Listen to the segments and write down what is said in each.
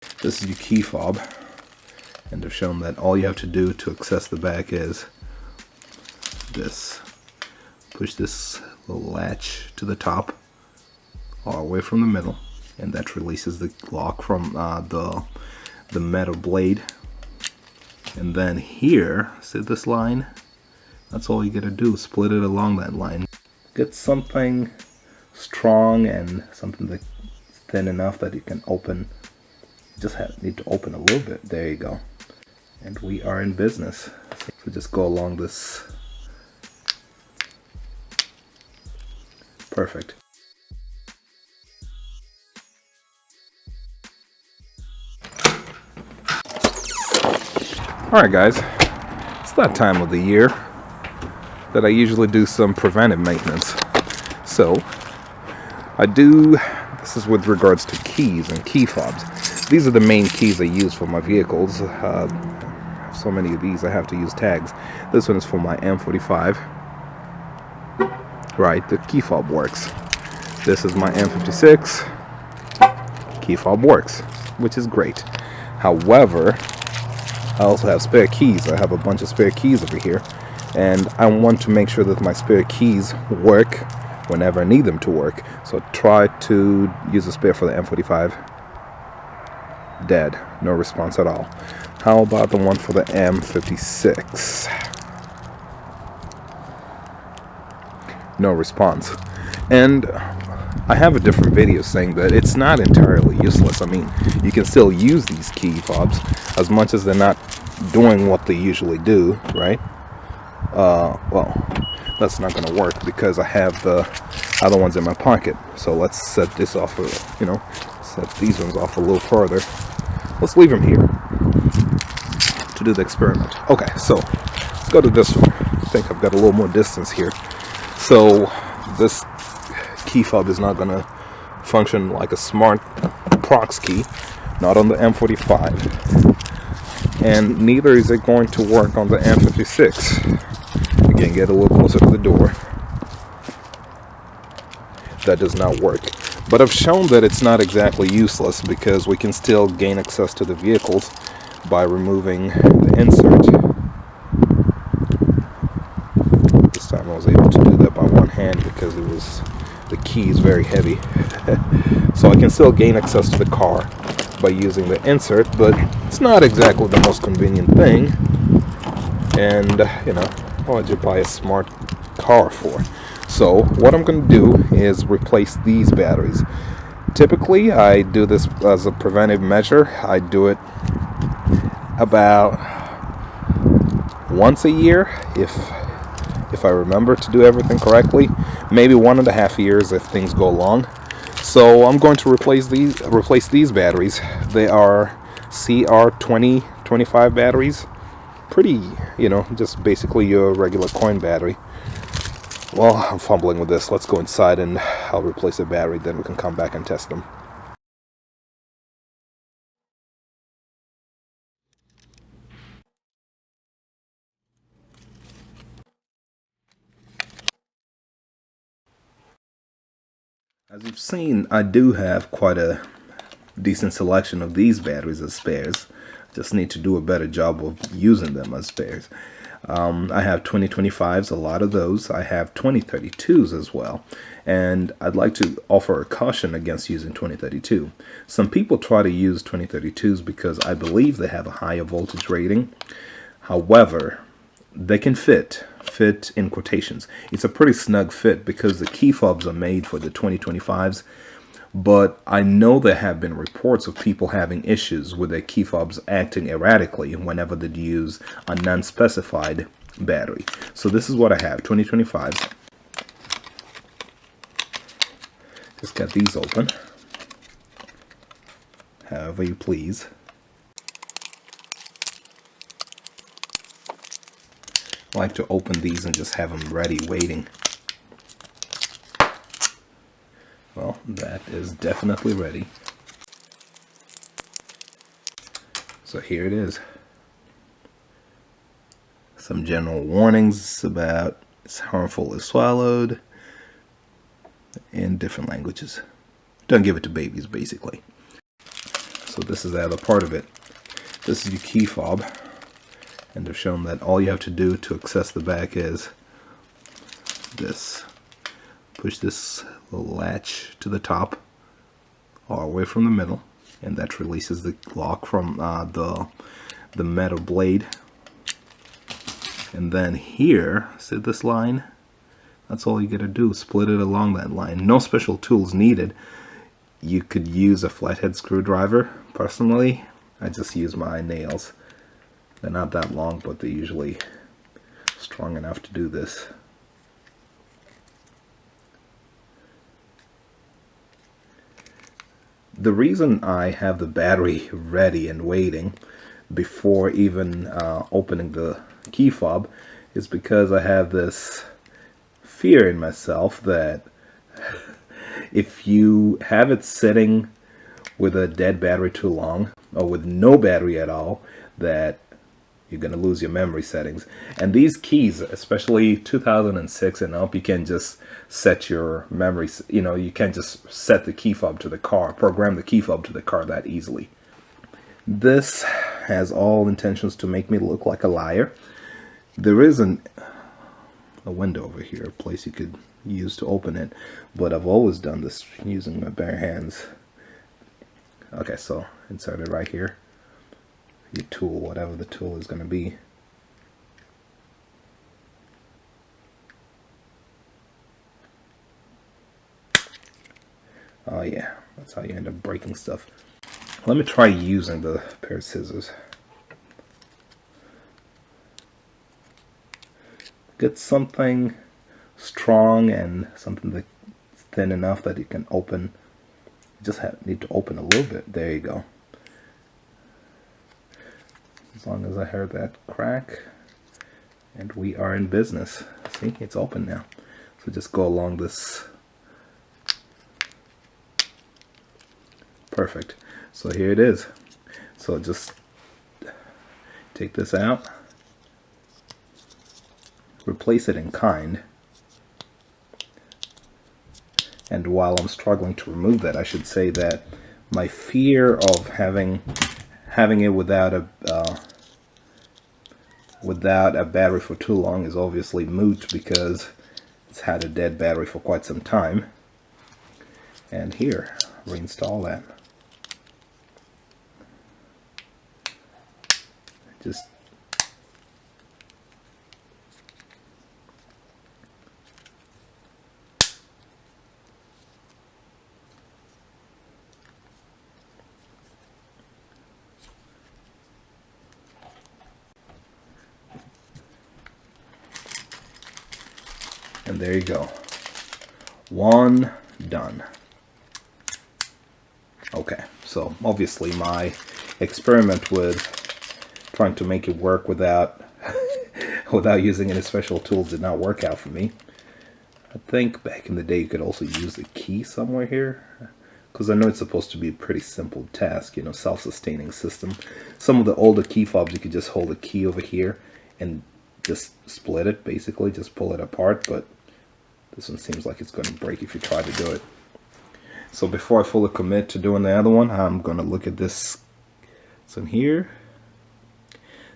This is your key fob, and they've shown that all you have to do to access the back is this. Push this little latch to the top, all the way from the middle, and that releases the lock from the metal blade. And then here, see this line? That's all you gotta do, split it along that line. Get something strong and something that's thin enough that you can open. You just need to open a little bit. There you go. And we are in business. So just go along this. Perfect. Alright guys, it's that time of the year that I usually do some preventive maintenance. So, this is with regards to keys and key fobs. These are the main keys I use for my vehicles. So many of these I have to use tags. This one is for my M45. Right, the key fob works. This is my M56. Key fob works, which is great. However, I also have spare keys. I have a bunch of spare keys over here, and I want to make sure that my spare keys work whenever I need them to work. So try to use a spare for the M45. Dead. No response at all. How about the one for the M56? No response. And I have a different video saying that it's not entirely useless. I mean, you can still use these key fobs as much as they're not doing what they usually do, right? Well, that's not going to work because I have the other ones in my pocket. So let's set this off, set these ones off a little further. Let's leave them here to do the experiment. Okay, so let's go to this one. I think I've got a little more distance here. So this key fob is not going to function like a smart prox key, not on the M45, and neither is it going to work on the M56. Again, get a little closer to the door. That does not work. But I've shown that it's not exactly useless because we can still gain access to the vehicles by removing the insert. This time I was able to do that by one hand because the key is very heavy. So I can still gain access to the car by using the insert, but it's not exactly the most convenient thing. And, what would you buy a smart car for? So what I'm going to do is replace these batteries. Typically, I do this as a preventive measure. I do it about once a year if I remember to do everything correctly. Maybe 1.5 years if things go long. So I'm going to replace these batteries. They are CR2025 batteries. Pretty, just basically your regular coin battery. Well, I'm fumbling with this. Let's go inside and I'll replace the battery, then we can come back and test them. As you've seen, I do have quite a decent selection of these batteries as spares. Just need to do a better job of using them as spares. I have 2025s, a lot of those. I have 2032s as well. And I'd like to offer a caution against using 2032. Some people try to use 2032s because I believe they have a higher voltage rating. However, they can fit in quotations. It's a pretty snug fit because the key fobs are made for the 2025s. But I know there have been reports of people having issues with their key fobs acting erratically whenever they use a non-specified battery. So this is what I have, 2025s. Just got these open, however you please. I like to open these and just have them ready, waiting. Well, that is definitely ready. So here it is. Some general warnings about it's harmful if swallowed in different languages. Don't give it to babies, basically. So So this is the other part of it. This is your key fob, and they've shown that all you have to do to access the back is this. Push this little latch to the top, all the way from the middle, and that releases the lock from the metal blade. And then here, see this line? That's all you gotta do, split it along that line. No special tools needed. You could use a flathead screwdriver. Personally, I just use my nails. They're not that long, but they're usually strong enough to do this. The reason I have the battery ready and waiting before even opening the key fob is because I have this fear in myself that if you have it sitting with a dead battery too long, or with no battery at all, that you're going to lose your memory settings. And these keys, especially 2006 and up, you can just set your memory, you can't just set the key fob to the car, program the key fob to the car that easily. This has all intentions to make me look like a liar. There is a window over here, a place you could use to open it, but I've always done this using my bare hands. Okay, so insert it right here. Your tool, whatever the tool is going to be. Oh yeah, that's how you end up breaking stuff. Let me try using the pair of scissors. Get something strong and something that's thin enough that you can open. You just need to open a little bit. There you go. As long as I heard that crack, and we are in business. See, it's open now. So just go along this. Perfect. So here it is. So just take this out, replace it in kind. And while I'm struggling to remove that, I should say that my fear of having it without a battery for too long is obviously moot, because it's had a dead battery for quite some time. And here, reinstall that. Just and there you go. One done. Okay, so obviously my experiment with trying to make it work without using any special tools did not work out for me. I think back in the day you could also use a key somewhere here, because I know it's supposed to be a pretty simple task, self-sustaining system. Some of the older key fobs you could just hold a key over here and just split it, basically just pull it apart, but this one seems like it's going to break if you try to do it. So before I fully commit to doing the other one, I'm going to look at this. So here,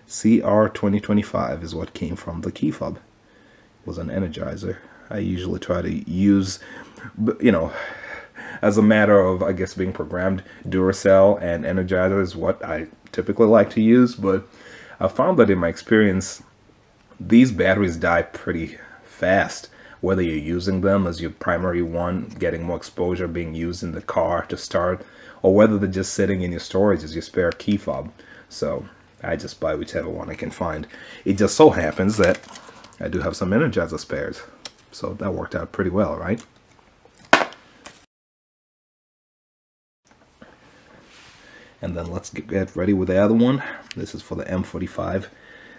CR 2025 is what came from the key fob. It was an energizer. I usually try to use, as a matter of, I guess, being programmed, Duracell and Energizer is what I typically like to use, but I found that in my experience, these batteries die pretty fast, whether you're using them as your primary one, getting more exposure, being used in the car to start, or whether they're just sitting in your storage as your spare key fob. So I just buy whichever one I can find. It just so happens that I do have some Energizer spares, so that worked out pretty well, right? And then let's get ready with the other one. This is for the M45.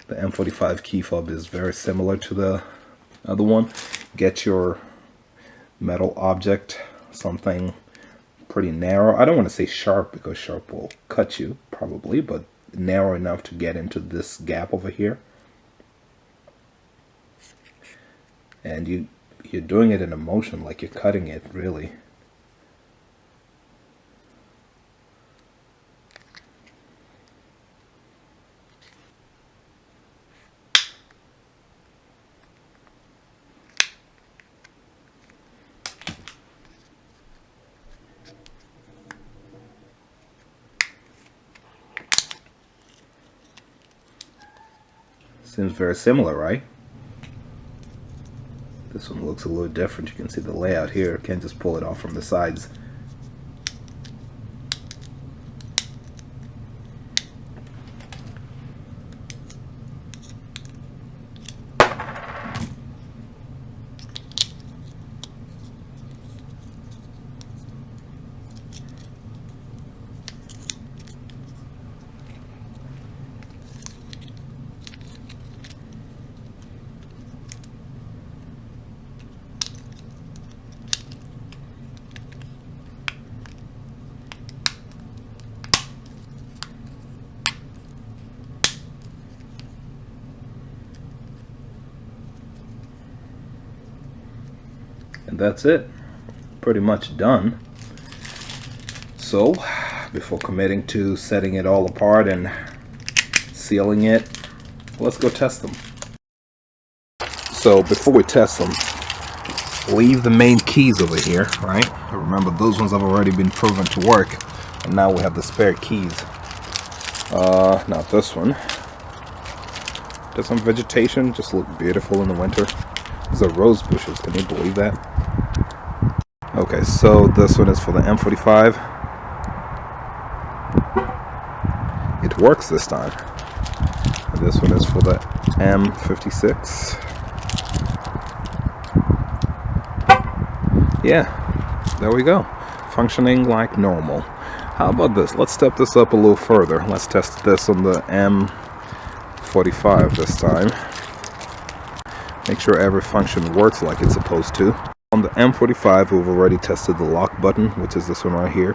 The M45 key fob is very similar to the other one. Get your metal object, something pretty narrow. I don't want to say sharp, because sharp will cut you probably, but narrow enough to get into this gap over here. And you're doing it in a motion like you're cutting it, really. Seems very similar, right? This one looks a little different. You can see the layout here. Can't just pull it off from the sides. And that's it. Pretty much done. So, before committing to setting it all apart and sealing it, let's go test them. So, before we test them, leave the main keys over here, right? Remember, those ones have already been proven to work, and now we have the spare keys. Now this one. Does some vegetation just look beautiful in the winter? These are rose bushes, can you believe that? Okay, so this one is for the M45. It works this time. And this one is for the M56. Yeah, there we go. Functioning like normal. How about this? Let's step this up a little further. Let's test this on the M45 this time. Make sure every function works like it's supposed to. On the M45, we've already tested the lock button, which is this one right here.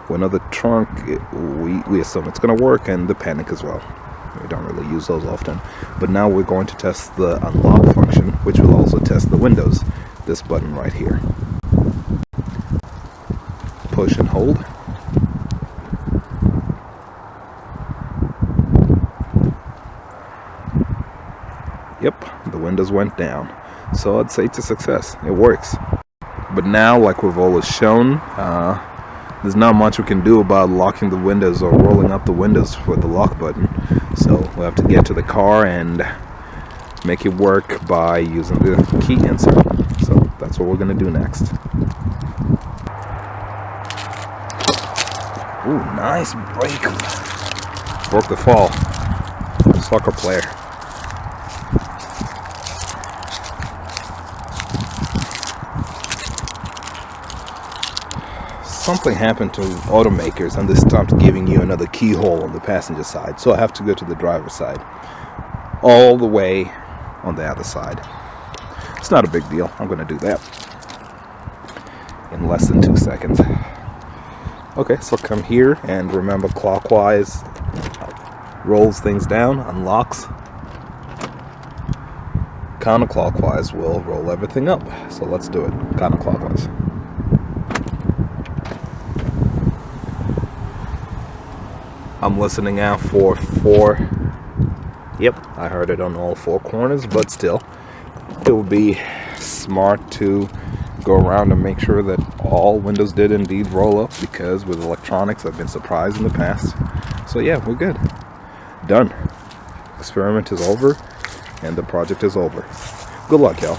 When on the trunk, we assume it's going to work, and the panic as well. We don't really use those often. But now we're going to test the unlock function, which will also test the windows. This button right here. Push and hold. Yep, the windows went down. So I'd say it's a success. It works. But now, like we've always shown, there's not much we can do about locking the windows or rolling up the windows with the lock button. So we'll have to get to the car and make it work by using the key insert. So that's what we're going to do next. Ooh, nice break. Broke the fall. Soccer player. Something happened to automakers and they stopped giving you another keyhole on the passenger side, so I have to go to the driver's side all the way on the other side. It's not a big deal. I'm going to do that in less than 2 seconds. Okay, so come here and remember, clockwise rolls things down, unlocks. Counterclockwise will roll everything up. So let's do it counterclockwise. I'm listening out for 4. Yep, I heard it on all 4 corners, but still, it would be smart to go around and make sure that all windows did indeed roll up, because with electronics, I've been surprised in the past. So yeah, we're good. Done. Experiment is over, and the project is over. Good luck, y'all.